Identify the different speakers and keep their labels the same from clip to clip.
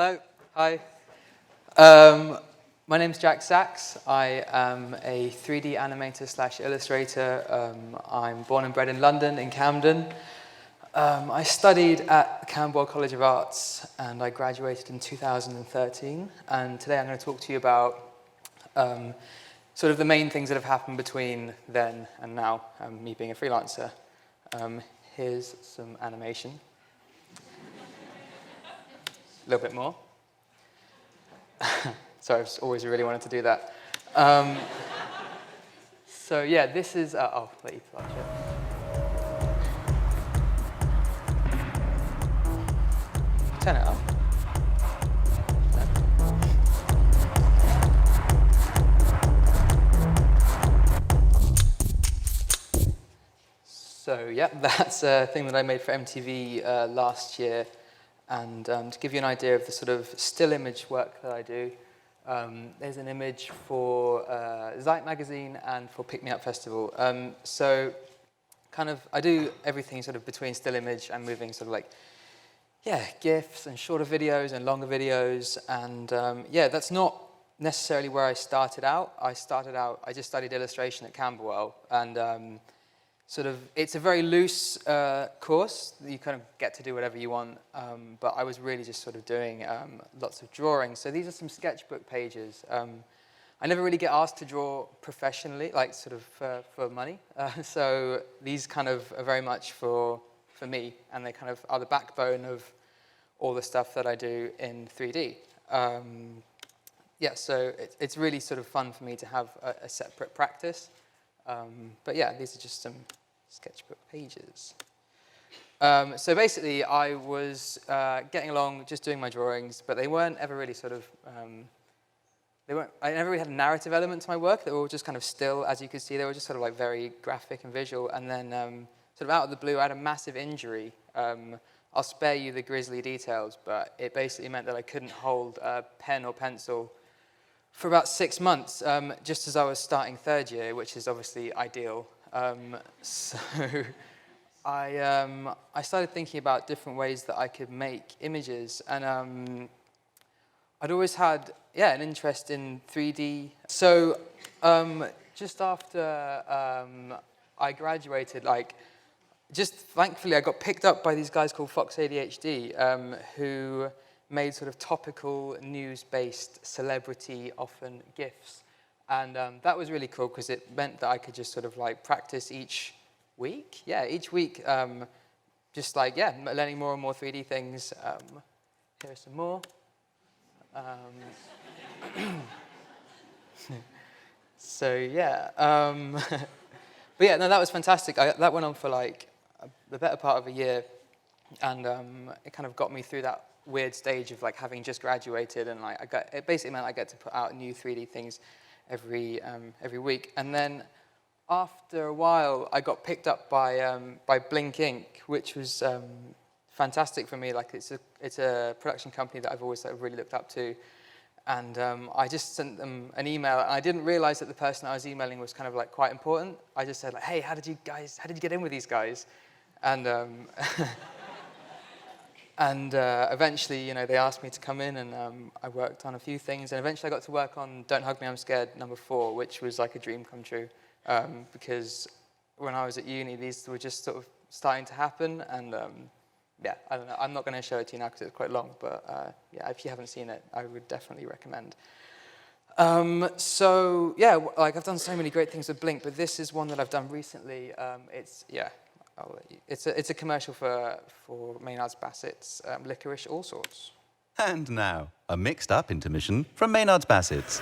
Speaker 1: Hello, hi. My name's Jack Sachs. I am a 3D animator / illustrator. I'm born and bred in London, in Camden. I studied at Camberwell College of Arts and I graduated in 2013. And today I'm going to talk to you about sort of the main things that have happened between then and now, me being a freelancer. Here's some animation. A little bit more. Sorry, I've always really wanted to do that. So yeah, this is, I'll let you flash it. Turn it up. So yeah, that's a thing that I made for MTV last year. And to give you an idea of the sort of still image work that I do, there's an image for Zeit magazine and for Pick Me Up Festival. So kind of, I do everything sort of between still image and moving sort of like, yeah, GIFs and shorter videos and longer videos. And yeah, that's not necessarily where I started out. I just studied illustration at Camberwell. And sort of, it's a very loose course. You kind of get to do whatever you want, but I was really just sort of doing lots of drawing. So these are some sketchbook pages. I never really get asked to draw professionally, like sort of for money. So these kind of are very much for me, and they kind of are the backbone of all the stuff that I do in 3D. Yeah, so it's really sort of fun for me to have a separate practice. But yeah, these are just some sketchbook pages. So basically, I was getting along, just doing my drawings, but they weren't ever really sort of, I never really had a narrative element to my work. They were all just kind of still, as you could see, they were just sort of like very graphic and visual. And then sort of out of the blue, I had a massive injury. I'll spare you the grisly details, but it basically meant that I couldn't hold a pen or pencil for about 6 months, just as I was starting third year, which is obviously ideal. So I started thinking about different ways that I could make images, and I'd always had, yeah, an interest in 3D. So just after I graduated, like, just thankfully I got picked up by these guys called Fox ADHD, who made sort of topical, news-based, celebrity, often GIFs. And that was really cool because it meant that I could just sort of like practice each week. Yeah, each week, just like, yeah, learning more and more 3D things. Here are some more. So yeah, but yeah, no, that was fantastic. That went on for like the better part of a year. And it kind of got me through that weird stage of like having just graduated, and like it basically meant I get to put out new 3D things every week. And then after a while, I got picked up by Blink Inc., which was fantastic for me. Like it's a production company that I've always really looked up to. And I just sent them an email, and I didn't realize that the person I was emailing was kind of like quite important. I just said like, hey, how did you get in with these guys? And and eventually, you know, they asked me to come in, and I worked on a few things. And eventually I got to work on Don't Hug Me, I'm Scared, #4, which was like a dream come true. Because when I was at uni, these were just sort of starting to happen. And yeah, I don't know. I'm not going to show it to you now because it's quite long. But yeah, if you haven't seen it, I would definitely recommend. So yeah, like I've done so many great things with Blink, but this is one that I've done recently. It's a commercial for Maynard's Bassett's licorice all sorts.
Speaker 2: And now, a mixed-up intermission from Maynard's Bassett's.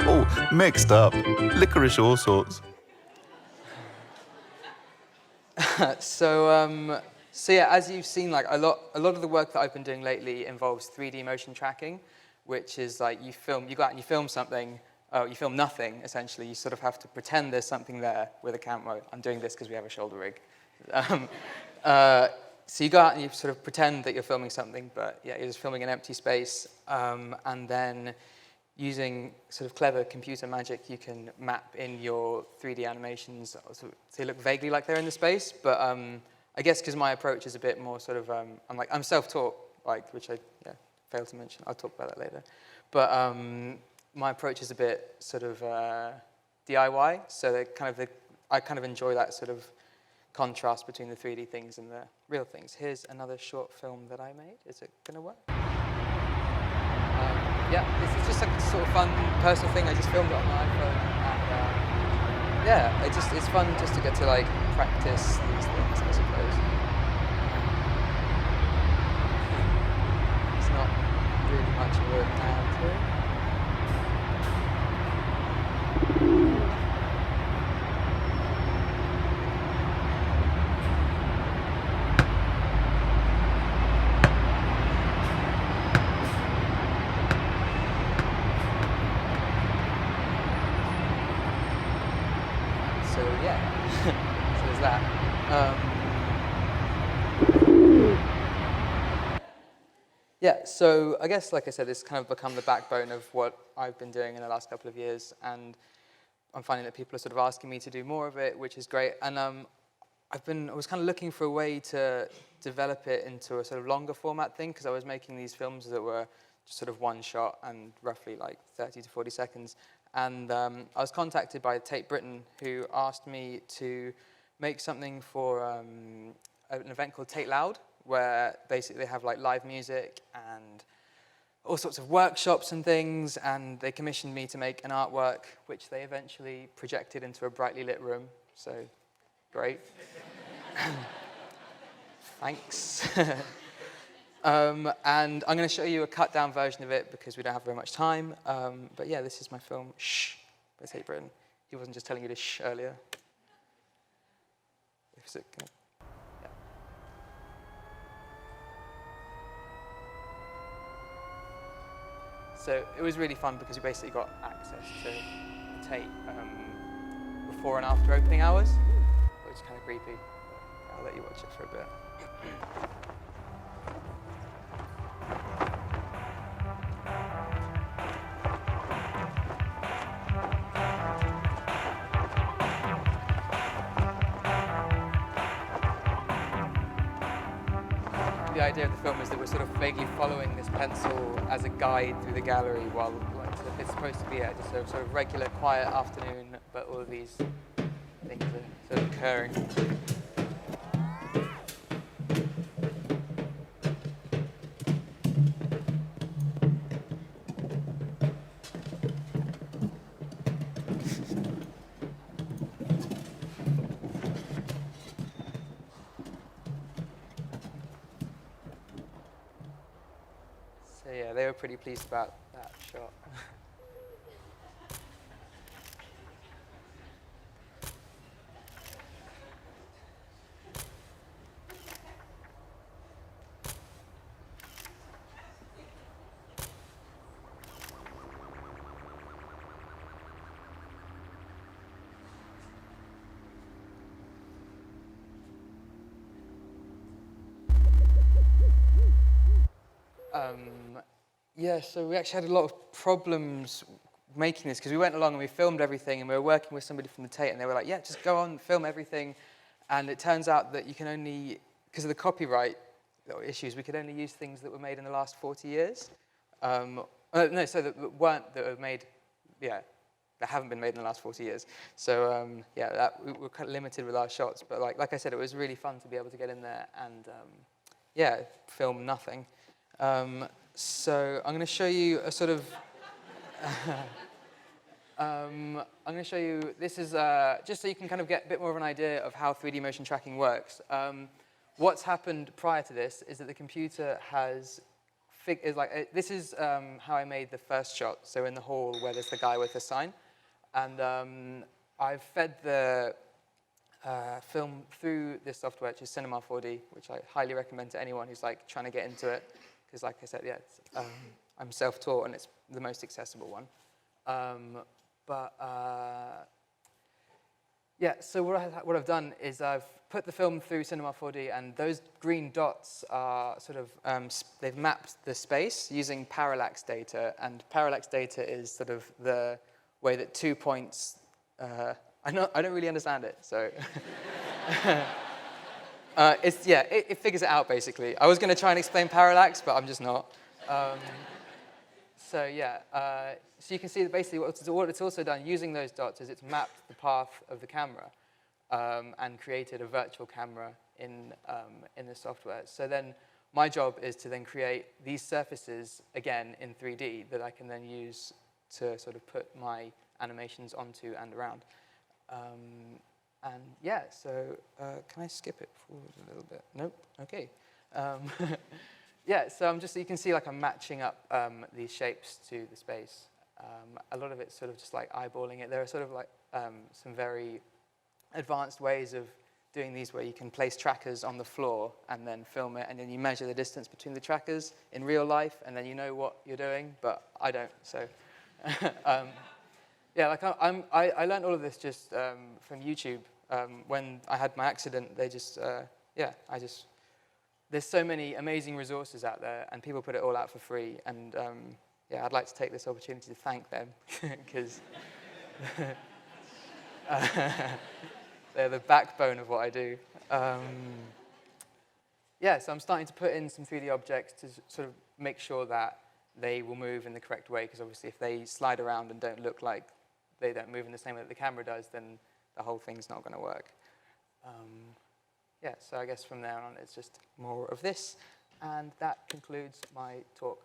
Speaker 2: Oh, mixed up. Licorice all sorts.
Speaker 1: So yeah, as you've seen, like a lot of the work that I've been doing lately involves 3D motion tracking, which is like you go out and you film something, you film nothing, essentially. You sort of have to pretend there's something there with a camera. I'm doing this because we have a shoulder rig. So you go out and you sort of pretend that you're filming something, but yeah, you're just filming an empty space, and then using sort of clever computer magic, you can map in your 3D animations so they look vaguely like they're in the space. But I guess because my approach is a bit more sort of, I'm self-taught, which I failed to mention. I'll talk about that later. But my approach is a bit sort of DIY. So I kind of enjoy that sort of contrast between the 3D things and the real things. Here's another short film that I made. Is it going to work? Yeah, this is just like a sort of fun personal thing. I just filmed it on my iPhone, and yeah, it's fun just to get to like practice these things, I suppose. It's not really much of a talent here. So yeah, so there's that. Yeah, so I guess, like I said, it's kind of become the backbone of what I've been doing in the last couple of years, and I'm finding that people are sort of asking me to do more of it, which is great. And I was kind of looking for a way to develop it into a sort of longer format thing, because I was making these films that were just sort of one shot and roughly like 30 to 40 seconds. And I was contacted by Tate Britain, who asked me to make something for an event called Tate Loud, where basically they have like live music and all sorts of workshops and things, and they commissioned me to make an artwork, which they eventually projected into a brightly lit room. So, great. Thanks. And I'm going to show you a cut-down version of it because we don't have very much time. But yeah, this is my film, Shh, by Tate Britain. He wasn't just telling you to shh earlier. Is it gonna... yeah. So it was really fun because we basically got access to Tate before and after opening hours, which is kind of creepy. I'll let you watch it for a bit. The idea of the film is that we're sort of vaguely following this pencil as a guide through the gallery while it's supposed to be just a sort of regular, quiet afternoon, but all of these things are sort of occurring. So yeah, they were pretty pleased about that shot. Yeah, so we actually had a lot of problems making this because we went along and we filmed everything and we were working with somebody from the Tate and they were like, yeah, just go on, film everything. And it turns out that you can only, because of the copyright issues, we could only use things that were made in the last 40 years. No, so that were made, yeah, that haven't been made in the last 40 years. So yeah, we were kind of limited with our shots. But like I said, it was really fun to be able to get in there and yeah, film nothing. So I'm going to show you a sort of, I'm going to show you, this is just so you can kind of get a bit more of an idea of how 3D motion tracking works. What's happened prior to this is that the computer has, this is how I made the first shot, so in the hall where there's the guy with the sign. And I've fed the film through this software, which is Cinema 4D, which I highly recommend to anyone who's like trying to get into it. Because like I said, yeah, I'm self-taught and it's the most accessible one. Yeah, so what I've done is I've put the film through Cinema 4D, and those green dots are sort of, they've mapped the space using parallax data, and parallax data is sort of the way that 2 points, I don't really understand it, so. It figures it out, basically. I was going to try and explain parallax, but I'm just not. So you can see that basically what it's also done using those dots is it's mapped the path of the camera and created a virtual camera in the software. So then my job is to then create these surfaces again in 3D that I can then use to sort of put my animations onto and around. Can I skip it forward a little bit? Nope. Okay. So you can see like I'm matching up these shapes to the space. A lot of it's sort of just like eyeballing it. There are sort of like some very advanced ways of doing these where you can place trackers on the floor and then film it, and then you measure the distance between the trackers in real life, and then you know what you're doing, but I don't, so. I learned all of this just from YouTube. When I had my accident, there's so many amazing resources out there, and people put it all out for free. And I'd like to take this opportunity to thank them, because they're the backbone of what I do. So I'm starting to put in some 3D objects to sort of make sure that they will move in the correct way, because obviously if they slide around and don't look like they don't move in the same way that the camera does, then the whole thing's not going to work. So I guess from there on, it's just more of this. And that concludes my talk.